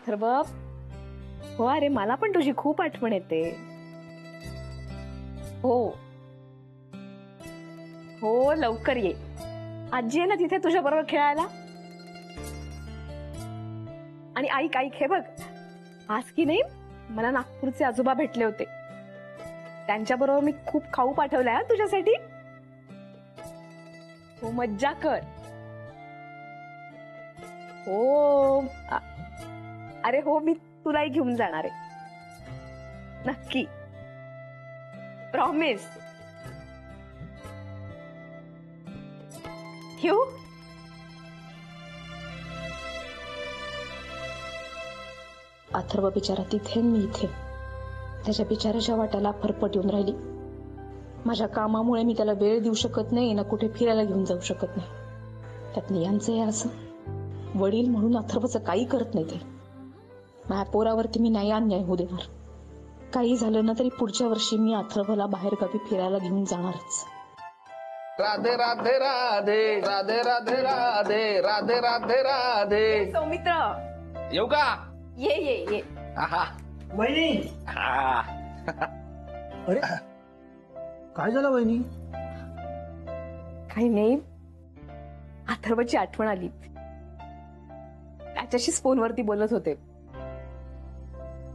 अथर्व, हो अरे मला पण तुझी खूप आठवण येते. हो हो, लवकर ये. आजी आहे ना तिथे तुझ्या बरोबर खेळायला. आणि ऐक ऐक, हे बघ, आज की नाही मला नागपूरचे आजोबा भेटले होते. त्यांच्या बरोबर मी खूप खाऊ पाठवलाय तुझ्यासाठी. हो, मज्जा कर. हो अरे हो, मी तुलाही घेऊन जाणार आहे नक्की, प्रॉमिस. ठेवू? अथर्व बिचारा तिथे, मी इथे. त्याच्या बिचाराच्या वाट्याला फरफट येऊन राहिली. माझ्या कामामुळे मी त्याला वेळ देऊ शकत नाही ना, कुठे फिरायला घेऊन जाऊ शकत नाही. त्यात यांचं हे असं, वडील म्हणून अथर्वचं काही करत नाही ते. माझ्या पोरावरती मी नाही अन्याय होऊ देणार. काही झालं ना तरी पुढच्या वर्षी मी अथर्वला बाहेर गावी फिरायला घेऊन जाणारच. राधे राधे राधे राधे राधे राधे राधे राधे राधे. सौमित्र, येऊ का? ये ये ये. वहिनी. अरे काय झालं वहिनी? काही नाही, अथर्वची आठवण आली. त्याच्याशीच फोनवरती बोलत होते.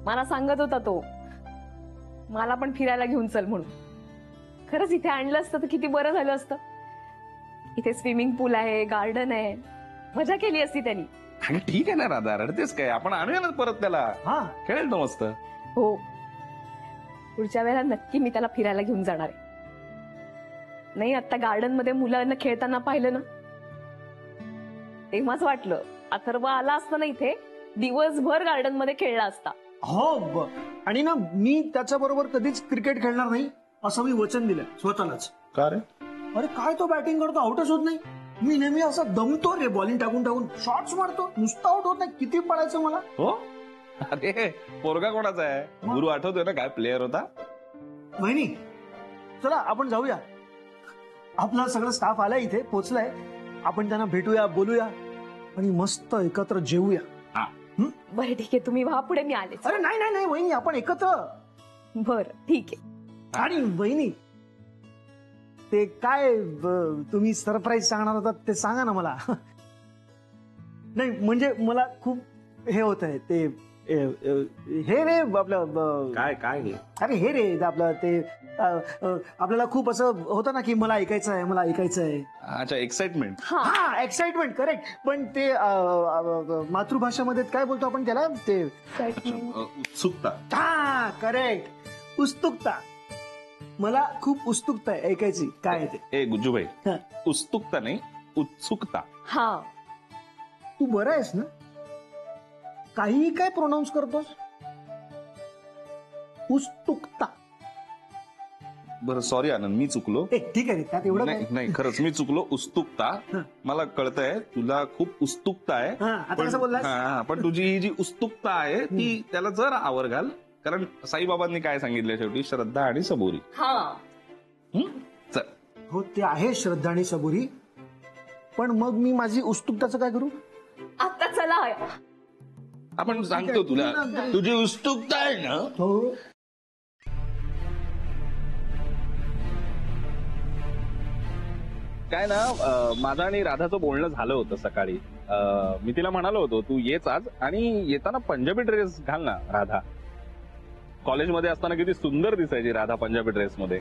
मला सांगत होता तो मला पण फिरायला घेऊन चल म्हणून. खरंच इथे आणलं असतं तर किती बरं झालं असतं. इथे स्विमिंग पूल आहे, गार्डन आहे, मजा केली असती त्यांनी. आणि ठीक आहे ना राधा, रडतेस काय? आपण आणूया ना परत त्याला. हा, खेळेल तो मस्त. हो, पुढच्या वेळेला नक्की मी त्याला फिरायला घेऊन जाणार आहे. नाही, आता गार्डन मध्ये मुलांना खेळताना पाहिलं ना, तेव्हाच वाटलं अथर्व आला असता ना इथे, दिवसभर गार्डन मध्ये खेळला असता. हो. आणि ना, मी त्याच्या बरोबर कधीच क्रिकेट खेळणार नाही असं मी वचन दिलं स्वतःलाच. का रे? अरे काय तो बॅटिंग करतो, आउटच होत नाही. मी नेहमी असं दमतो रे, बॉलिंग टाकून टाकून शॉट्स मारतो, नुसतं आउट होत नाही. किती पडायचं मला. हो, अरे पोरगा कोणाचा आहे? गुरु आठवतोय ना काय प्लेअर होता? वहिनी, चला आपण जाऊया. आपला सगळं स्टाफ आलाय, इथे पोहोचलाय. आपण त्यांना भेटूया, बोलूया आणि मस्त एकत्र जेवूया. बरं ठीक आहे, तुम्ही व्हा पुढे, मी आले. अरे नाही नाही नाही वहिनी, आपण एकत्र. बरं ठीक आहे. आणि वहिनी, ते काय तुम्ही सरप्राईज सांगणार होता ते सांगा ना मला. नाही म्हणजे मला खूप हे होत आहे ते, हे रे आपलं काय काय हे? अरे हे रे आपलं ते, आपल्याला खूप असं होतं ना की मला ऐकायचं आहे, मला ऐकायचं आहे. अच्छा, एक्साइटमेंट. हा, एक्साइटमेंट, करेक्ट. पण ते मातृभाषेमध्ये काय बोलतो आपण त्याला, ते उत्सुकता. हा, करेक्ट, उत्सुकता. मला खूप उत्सुकता आहे ऐकायची काय आहे ते. ए गुज्जूभाई, हा. उत्सुकता नाही, उत्सुकता. हा, तू बरं आहेस ना? काहीही काय प्रोनाऊन्स करतोस? उत्सुकता. बरं सॉरी आनंद, मी चुकलो. ठीक आहे रे, त्यात एवढं नाही काय? नाही, खरंच मी चुकलो. उत्सुकता. मला कळतंय तुला खूप उत्सुकता आहे. हा, आता कसं बोललास? पण तुझी ही जी उत्सुकता आहे ती त्याला जरा आवर घाल. कारण साईबाबांनी काय सांगितलं शेवटी, श्रद्धा आणि सबुरी. हा. चल. हो, ते आहे श्रद्धा आणि सबुरी. पण मग मी माझी उत्सुकताचं काय करू? आता चला. आपण सांगतो तुला, तुझी उत्सुकता आहे ना. हो. काय ना, माझं आणि राधाचं बोलणं झालं होतं सकाळी. मी तिला म्हणालो होतो तू येच आज, आणि येताना पंजाबी ड्रेस घाल ना राधा. कॉलेजमध्ये असताना किती सुंदर दिसायची राधा पंजाबी ड्रेस मध्ये.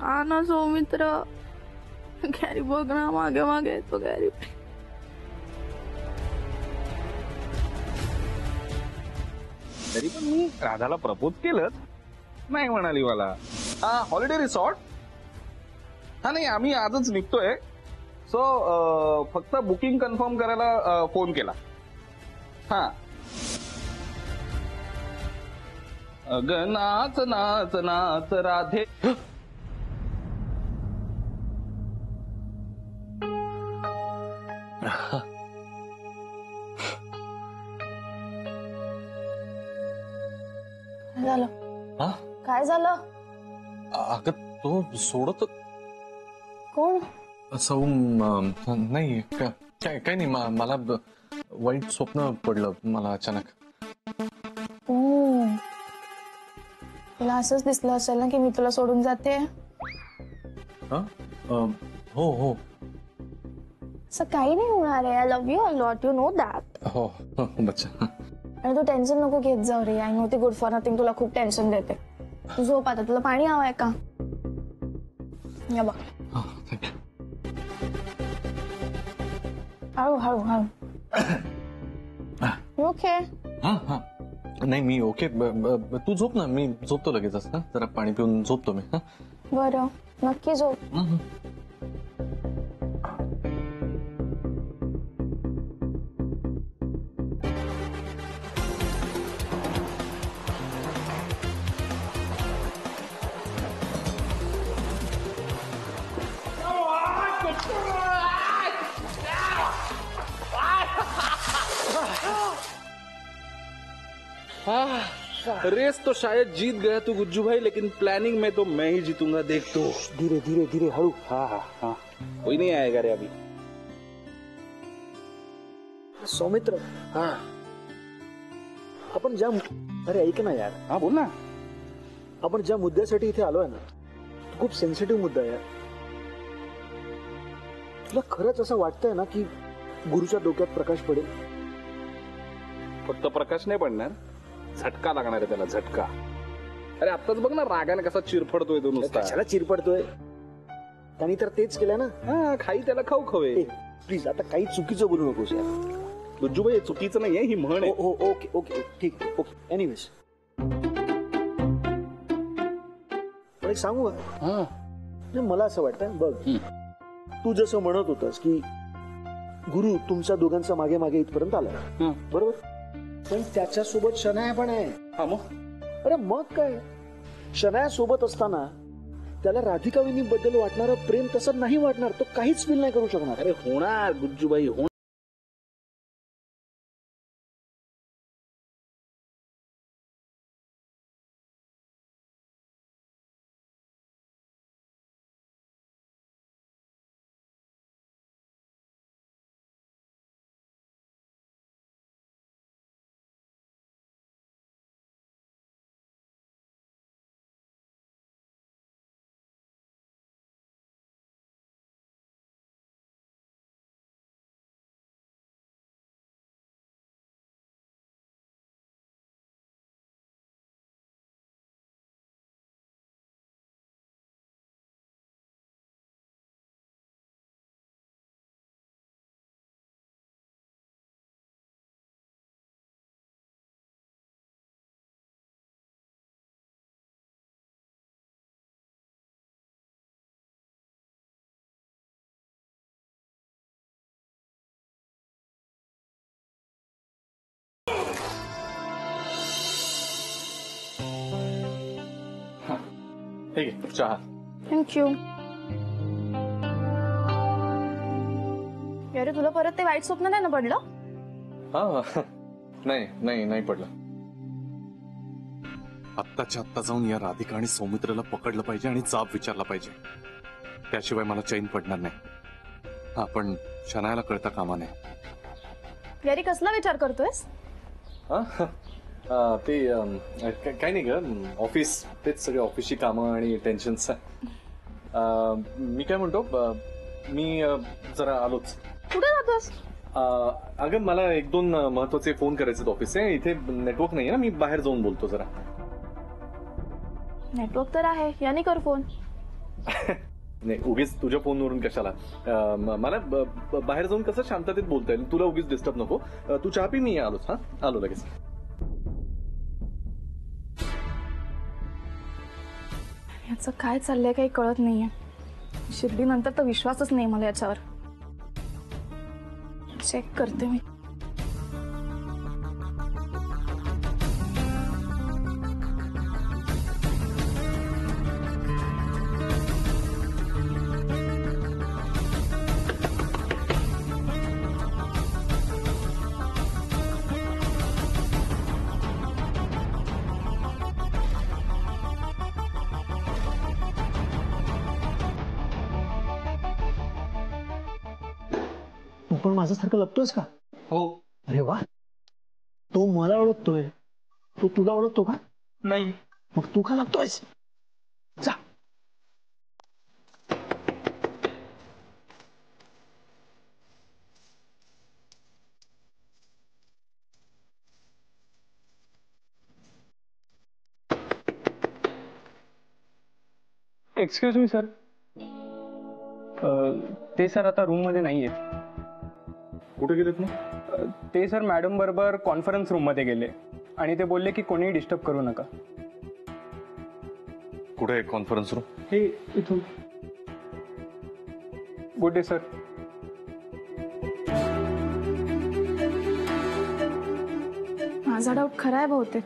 हा ना सौमित्र, गॅरी बघ ना, मागे मागे येतो गॅरी. तरी पण मी राधाला प्रपोज केलंच नाही म्हणाली मला. हा, हॉलिडे रिसॉर्ट. हा नाही, आम्ही आजच निघतोय. सो फक्त बुकिंग कन्फर्म करायला फोन केला. हा. अगं नाच नाच नाच राधे. काय झालं? हा? काय झालं? अगं तो सोडत कोण? सौ नाही काय काय नाही मला वाईट स्वप्न पडलं मला अचानक. ओ, तुला असंच दिसलं असेल ना की मी तुला सोडून जाते. हो हो असं काही नाही होणार आहे. I love you a lot, you know that. हो बच्चा. आणि तू टेन्शन नको घेत जाऊ रे. आय नो ती गुड फॉर नथिंग तुला खूप टेन्शन देते. तू झोप आता. तुला पाणी हवंय का? या बघ. हळू हळू हळू. ओके. नाही मी ओके. तू झोप ना, मी झोपतो लगेचच. जरा पाणी पिऊन झोपतो मी. बरं, नक्की झोप. रेस तो शायद जीत गया तू गुज्जू भाई, लेकिन प्लानिंग में तो मैं ही जीतूंगा. देख तो. धीरे धीरे धीरे हळू. हाँ हाँ हाँ, कोई नहीं आएगा रे अभी. सौमित्र, हाँ आपण ज्या अरे ऐक ना यार, हाँ बोल ना. आपण ज्या मुद्द्यासाठी इथे आलोय ना, तो खूप सेन्सिटिव्ह मुद्दा आहे यार. तुला खरंच असं वाटतंय ना की गुरुच्या डोक्यात प्रकाश पडेल? फक्त प्रकाश नाही पडणार, झटका लागणार आहे त्याला. झटका. अरे आत्ताच बघ ना रागाने कसा चिरफडतोय तो नुसता. कशाला चिरपडतोय? त्यांनी तर तेच केलं ना. हा, खाई त्याला खाऊ खवे. प्लीज आता काही चुकीचं बोलू नकोस यार. गुज्जू भाई चुकीचं नाहीये, ही म्हण आहे. ओके ओके ठीक आहे. ओके एनिवेज, पण एक सांगू का? नाही, मला असं वाटतं बघ, तू जसं म्हणत होतास की गुरु तुमच्या दोघांचा मागे मागे इथपर्यंत आला, बरोबर? पण त्याच्यासोबत शनाया पण आहे. हा मग. अरे मग काय, शनाया सोबत असताना त्याला राधिका वहिनीबद्दल वाटणारं प्रेम तसं नाही वाटणार. तो काहीच फील नाही करू शकणार. अरे होणार गुज्जूबाई, होणार. ठीक आहे, चहा. थँक्यू. अरे तुला परत ते वाईट स्वप्न नाही ना पडलं? हा नाही नाही नाही पडलं. आत्ताच्या आत्ता जाऊन या राधिका आणि सौमित्रला पकडलं पाहिजे आणि जाब विचारला पाहिजे. त्याशिवाय मला चैन पडणार नाही. हा पण शनायाला कळता कामा नये. यारी कसला विचार करतोयस? ते काही नाही ग, ऑफिस, तेच सगळे ऑफिसची कामं आणि टेन्शन्स. मी काय म्हणतो, मी जरा आलोच. कुठे जातोस? अगं मला 1-2 महत्वाचे फोन करायचे ऑफिसचे. इथे नेटवर्क नाही ना, मी बाहेर जाऊन बोलतो जरा. नेटवर्क तर आहे, याने कर फोन. नाही उगीच तुझ्या फोनवरून कशाला. मला बाहेर जाऊन कसं शांततेत बोलता येईल. तुला उगीच डिस्टर्ब नको. तू चहा पी, मी आलोच. हा आलो लगेच. याचं काय चाललंय काही कळत नाहीये. शिर्डीनंतर तर विश्वासच नाही मला याच्यावर. चेक करते मी. पण माझ्यासारखं लपतोयस का? हो. अरे वा, तो मला ओळखतोय, तो तुला ओळखतो का? नाही. मग तू का लपतोयस? जा. एक्सक्यूज मी सर, ते सर आता रूम मध्ये नाहीये. कुठे गेलेत मग? ते सर मॅडम बरोबर कॉन्फरन्स रूम मध्ये गेले आणि ते बोलले की कोणीही डिस्टर्ब करू नका. कुठे आहे कॉन्फरन्स रूम? हे इथून. Good day sir. माझा डाऊट खरा आहे बहुतेक.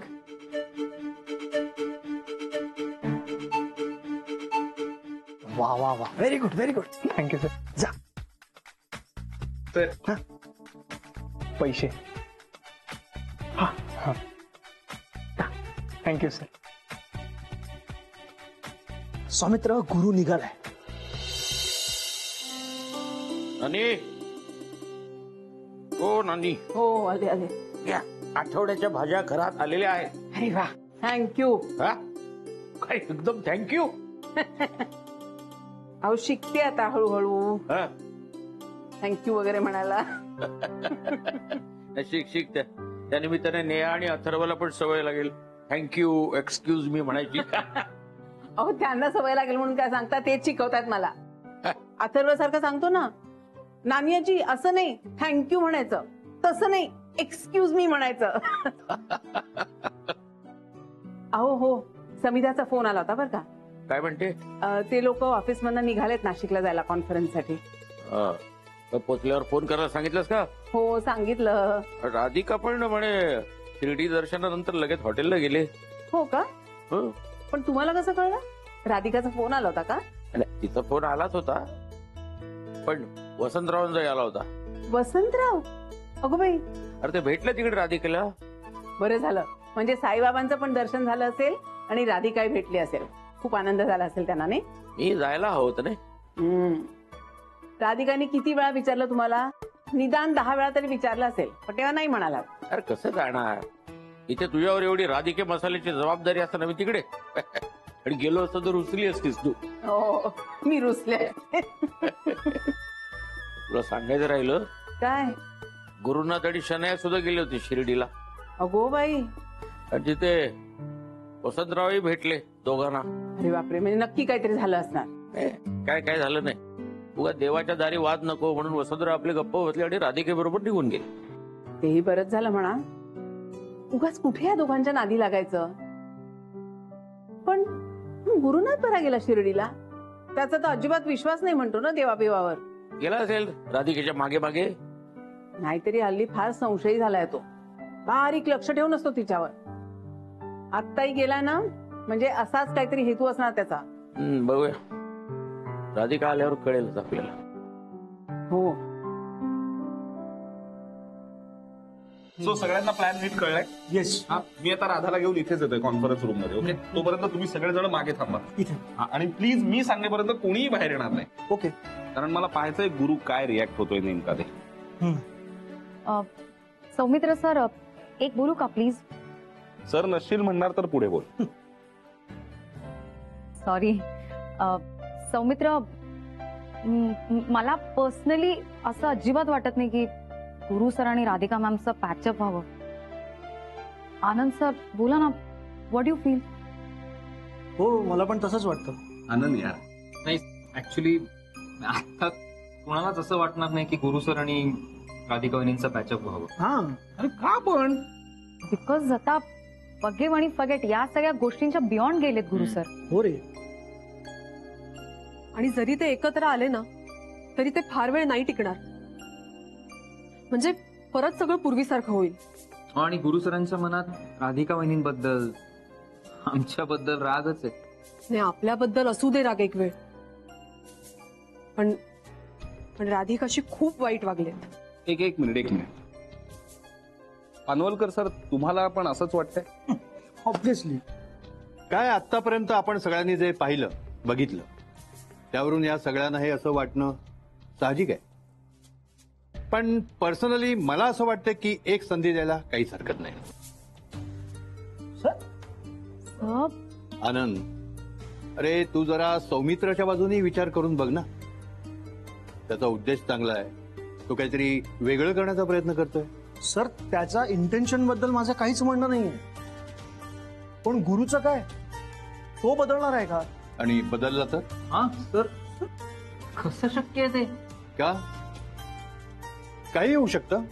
वा वा वा, very good very good. Thank you sir. जा. सर, पैसे. हा. हा. Thank you sir. सौमित्र, गुरु निघालाय. नानी, हो नानी, हो आले आले. या आठवड्याच्या भाज्या घरात आलेल्या आहेत. अरे वा, थँक्यू. हा? काय एकदम थँक्यू. अहो शिकते आता हळूहळू हा? थँक्यू वगैरे म्हणायला. शिक शिक त्या निमित्ताने नेहा आणि अथर्वला पण सवय लागेल थँक्यू एक्सक्यूज मी म्हणायची. अहो त्यांना सवय लागेल म्हणून काय सांगता, तेच शिकवतात मला. अथर्व सारखं सांगतो ना, नानियाजी असं नाही थँक्यू म्हणायचं, तसं नाही एक्सक्यूज मी म्हणायचं. अहो हो, समिधाचा फोन आला होता बरं का. काय म्हणते? ते लोक ऑफिस मधनं निघालेत नाशिकला जायला कॉन्फरन्ससाठी. पोचल्यावर फोन करायला सांगितलंस का? हो सांगितलं. राधिका पण म्हणे 3D दर्शनानंतर लगेच हॉटेलला गेले. हो का? हो. पण तुम्हाला कसं कळलं? राधिकाचा फोन आला होता का? तिचा फोन आलाच होता, पण वसंतरावांचा आला होता. वसंतराव? अगो बाई, अरे ते भेटलं तिकडे राधिकेला. बरं झालं, म्हणजे साईबाबांचं पण दर्शन झालं असेल आणि राधिकाही भेटली असेल. खूप आनंद झाला असेल त्यांना, नाही? मी जायला हवं होतं नाही. राधिकाने किती वेळा विचारलं तुम्हाला? निदान 10 वेळा तरी विचारलं असेल, पण तेव्हा नाही म्हणाला. अरे कसं जाणार, इथे तुझ्यावर एवढी राधिके मसाल्याची जबाबदारी असताना मी तिकडे. आणि गेलो असतो तर रुसली असतीस तू. हो, मी रुसले. तुला सांगायचं राहिलं, काय? गुरुनाथ आणि शनया सुद्धा गेले होते शिर्डीला. अगो बाई, आणि तिथे वसंतरावही भेटले दोघांना. अरे बापरे, म्हणजे नक्की काहीतरी झालं असणार. काय काय झालं नाही, उगा देवाच्या दारी वाद नको म्हणून वसंतराव आपले गप्प बसले आणि राधिके बरोबर निघून गेले. तेही बरंच झालं म्हणा. उगाच कुठे या दोघांच्या नादी लागायचं. पण गुरुनाथ बरा गेला शिर्डीला, त्याचा तर अजिबात विश्वास नाही म्हणतो ना देवाबिवावर. गेला असेल राधिकेच्या मागे मागे. नाहीतरी हल्ली फार संशयी झालाय तो. बारीक लक्ष ठेवून असतो तिच्यावर. आत्ताही गेला ना, म्हणजे असाच काहीतरी हेतू असणार त्याचा. बघूया, राधिका आल्यावर कळेलच आपल्याला. हो. सो सगळ्यांना प्लॅन नीट कळलाय? येस. मी आता राधाला घेऊन इथेच येतोय कॉन्फरन्स रूम मध्ये. ओके, तोपर्यंत तुम्ही सगळेजण मागे थांबा इथे. आणि प्लीज मी सांगेपर्यंत कोणीही बाहेर येणार नाही. ओके. कारण मला पाहायचंय गुरु काय रिॲक्ट होतोय नेमका ते. सौमित्र सर, एक बोलू का प्लीज? सर नसशील म्हणणार तर पुढे बोल. सॉरी सौमित्र, मला पर्सनली असं अजिबात वाटत नाही की गुरु सर आणि राधिका मॅमचं पॅचअप व्हावं. आनंद सर बोला ना, व्हॉट यू फील? हो, मला पण तसंच वाटतं. आनंद यार, नाही ऍक्च्युली आता कोणालाच असं वाटणार नाही की गुरु सर आणि राधिका वहिनींचा पॅचअप व्हावं. हा. अरे का पण? बिकॉज आता फॉरगिव्ह आणि फॉरगेट या सगळ्या गोष्टींच्या बियॉन्ड गेलेत गुरु सर. हो रे. आणि जरी ते एकत्र आले ना, तरी ते फार वेळ नाही टिकणार. म्हणजे परत सगळं पूर्वीसारखं होईल. आणि गुरु सरांच्या मनात राधिका वहिनींबद्दल, आमच्याबद्दल रागच आहे. नाही, आपल्याबद्दल असू दे राग एक वेळ, पण राधिकाशी खूप वाईट वागलेत. एक मिनिट. पानवलकर सर, तुम्हाला पण असंच वाटतंय? ऑब्व्हियसली. काय आतापर्यंत आपण सगळ्यांनी जे पाहिलं बघितलं त्यावरून या सगळ्यांना हे असं वाटणं साहजिक आहे. पण पर्सनली मला असं वाटतं की एक संधी द्यायला काहीच हरकत नाही. आनंद, अरे तू जरा सौमित्राच्या बाजूने विचार करून बघ ना. त्याचा उद्देश चांगला आहे, तो काहीतरी वेगळं करण्याचा प्रयत्न करतोय. सर त्याच्या इंटेन्शन बद्दल माझं काहीच म्हणणं नाहीये, पण गुरुचं काय, तो बदलणार आहे का? आणि बदलला तर हा सर, कसं शक्य आहे ते? का काही होऊ शकतं.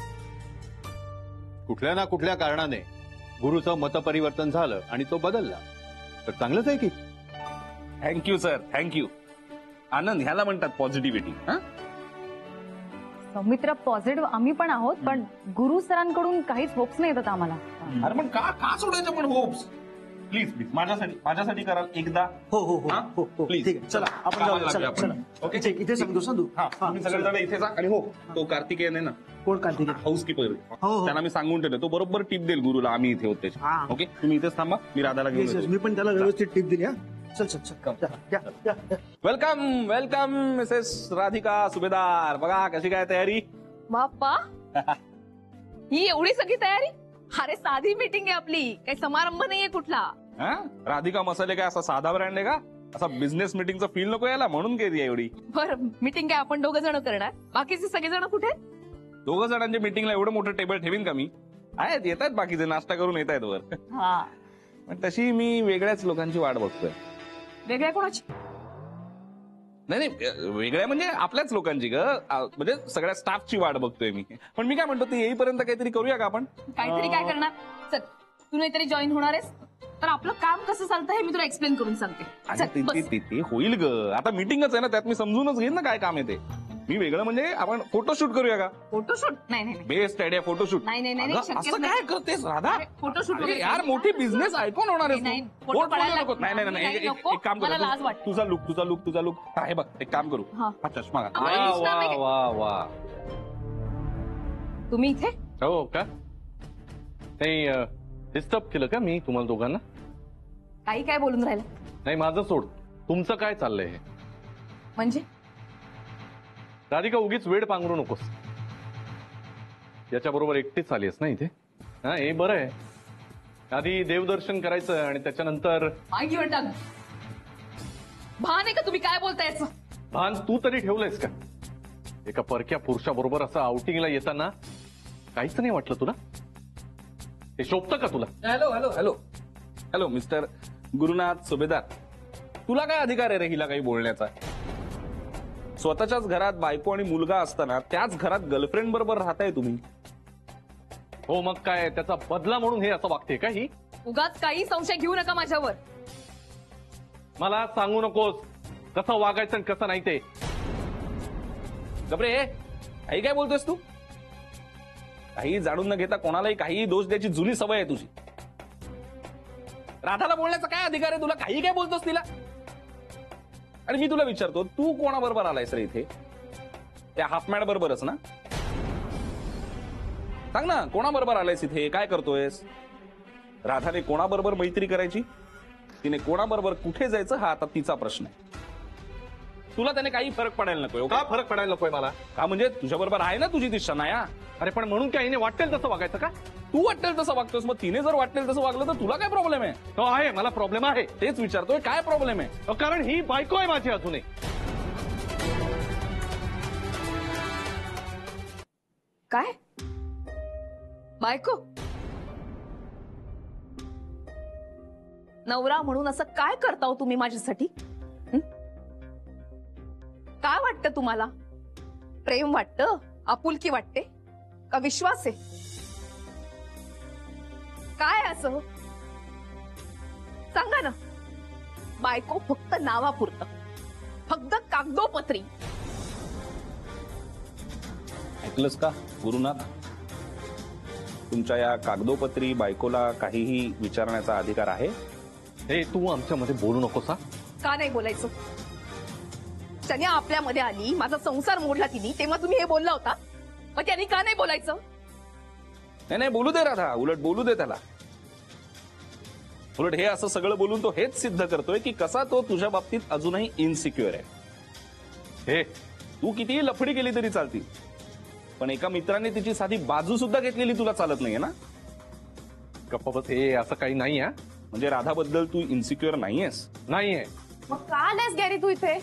कुठल्या ना कुठल्या कारणाने गुरुचं मतपरिवर्तन झालं आणि तो बदलला तर चांगलंच आहे की. Thank you sir, thank you. आनंद, ह्याला म्हणतात पॉझिटिव्हिटी. सौमित्र पॉझिटिव्ह आम्ही पण आहोत, पण गुरु सरांकडून काहीच होप्स नाही येतात आम्हाला. अरे पण का सोडायचं पण होप्स? प्लीज प्लीज माझ्यासाठी कराल एकदा. हो हो हो हो हो प्लीज. ठीक आहे, चला आपण जाऊया. चला चला. ओके, इथे सांगतो सांगू. तुम्ही सगळेजण इथे जा. आणि हो, तो कार्तिकेयन आहे ना, कोण कार्तिक? हाऊसकीपर, हो. त्यांना मी सांगून ठेवले, तो बरोबर टिप देईल गुरुला. आम्ही इथे होते. हा. ओके, तुम्ही इथेच थांबा, मी राधाला घेऊन येतो. मी पण त्याला व्यवस्थित टिप दिली. हा चल चल चल या, या, या. वेलकम वेलकम मिसेस राधिका सुभेदार. बघा कशी काय तयारी. बाप्पा, ही एवढी सगळी तयारी? अरे साधी मीटिंग आहे आपली, काही समारंभ नाहीये कुठला. राधिका मसाले काय असा साधा ब्रँड आहे का? असा बिझनेस मीटिंगचा फील नको याला, म्हणून केली एवढी. बरं, मीटिंग काय आपण 2 जण करणार? बाकीचे सगळे जण कुठे? 2 जणांच्या मीटिंगला एवढं मोठं टेबल ठेवीन का मी? आहेत, येत आहेत बाकीचे, नाश्ता करून येत आहेत वर. हा, पण तशी मी वेगळ्याच लोकांची वाट बघतोय. वेगळ्या कोणाची? नाही वेगळ्या म्हणजे आपल्याच लोकांची ग, म्हणजे सगळ्या स्टाफची वाट बघतोय मी. पण मी काय म्हणतो, ते येईपर्यंत काहीतरी करूया का आपण? काहीतरी काय करणार? चल, तू नाहीतरी जॉईन होणार आहेस तर आपलं काम कसं चालतं हे मी तुला एक्सप्लेन करून सांगते. चल, बस. ते होईल ग, आता मीटिंगच आहे ना, त्यात मी समजूनच घेईन ना काय काम आहे ते. मी वेगळं म्हणजे आपण फोटोशूट करूया का? फोटोशूट? नाही बेस्ट आयडिया, फोटोशूट. नाही असं काय करतेस राधा? फोटोशूट अरे यार, मोठी बिझनेस आयकॉन होणार आहे. नाही, एक फोटो काढायला काम मला लाज कर, वाटते. तुझा लुक हे बघ, एक काम करू. हा. हा चष्मा घाल. आम्हाला दिसणार नाही का? वा वा. तुम्ही इथे? हो का? नाही डिस्टर्ब केलं का मी तुम्हाला दोघांना? काही काय बोलून राहिलं? नाही माझं सोड, तुमचं काय चाललंय हे? म्हणजे राधिका उगीच वेळ पांघरू नकोस. याच्या बरोबर एकटीच आलीस ना इथे? हा, हे बरं आहे. आधी देवदर्शन करायचं आणि त्याच्यानंतर मागे म्हणतात. भान आहे का तुम्ही काय बोलतायचं? भान तू तरी ठेवलंयस का? एका परक्या पुरुषाबरोबर असं आउटिंगला येताना काहीच नाही वाटलं तुला? हे शोभतं का तुला? Hello hello hello hello mister Gurunath सुभेदार, तुला काय अधिकार आहे रे हिला काही बोलण्याचा? स्वतःच्याच घरात बायको आणि मुलगा असताना त्याच घरात गर्लफ्रेंड बरोबर राहताय तुम्ही. हो मग काय, त्याचा बदला म्हणून हे असं वागते का ही? उगाच काही संशय घेऊ नका माझ्यावर. मला सांगू नकोस कसं वागायचं आणि कसं नाही ते. गबरे, काही काय बोलतोस तू? काही जाणून न घेता कोणालाही काही दोष द्यायची जुनी सवय आहे तुझी. राधाला बोलण्याचा काय अधिकार आहे तुला? काही काय बोलतोस तिला? आणि मी तुला विचारतो, तू कोणाबरोबर आलायस रे इथे? त्या हाफमॅड बरोबरच ना? सांग ना, कोणाबरोबर आलायस इथे? काय करतोयस? राधाने कोणाबरोबर मैत्री करायची, तिने कोणाबरोबर कुठे जायचं, हा आता तिचा प्रश्न आहे. तुला त्याने काही फरक पडायला नकोय. का फरक पडायला नकोय मला? का म्हणजे तुझ्या बरोबर आहे ना तुझी ती शनाया. अरे पण म्हणून काय हिने वाटेल तसं वागायचं का? तू वाटेल तसं वागतोस, मग तिने जर वाटेल तसं वागलं तर तुला काय प्रॉब्लेम आहे? हो आहे, मला प्रॉब्लेम आहे. तेच विचारतोय, काय प्रॉब्लेम आहे? कारण ही बायको आहे माझी अजूनही. काय बायको? नवरा म्हणून असं काय करता हो तुम्ही माझ्यासाठी? काय वाटतं तुम्हाला? प्रेम वाटतं, आपुलकी वाटते का विश्वास आहे? काय असं सांगा ना. बायको फक्त नावापुरतं, फक्त कागदोपत्री. ऐकलंस का गुरुनाथ? तुमच्या या कागदोपत्री बायकोला काहीही विचारण्याचा अधिकार आहे? हे तू आमच्यामध्ये बोलू नकोस. का नाही बोलायचं? त्याने आपल्यामध्ये आली, माझा संसार मोडला तिने, तेव्हा तुम्ही हे बोलला होता. मग त्यांनी का नाही बोलायचं? नाही बोलू दे राधा, उलट बोलू दे त्याला. उलट हे असं सगळं बोलून तो हेच सिद्ध करतोय की कसा तो तुझ्या बाबतीत अजूनही इनसिक्युअर आहे. हे तू कितीही लफडी केली तरी चालती, पण एका मित्राने तिची साधी बाजू सुद्धा घेतलेली तुला चालत नाहीये ना? गप्पा बस, हे असं काही नाही आहे. म्हणजे राधाबद्दल तू इन्सिक्युअर नाहीयेस? नाहीये. मग का आलायस गॅरी तू इथे?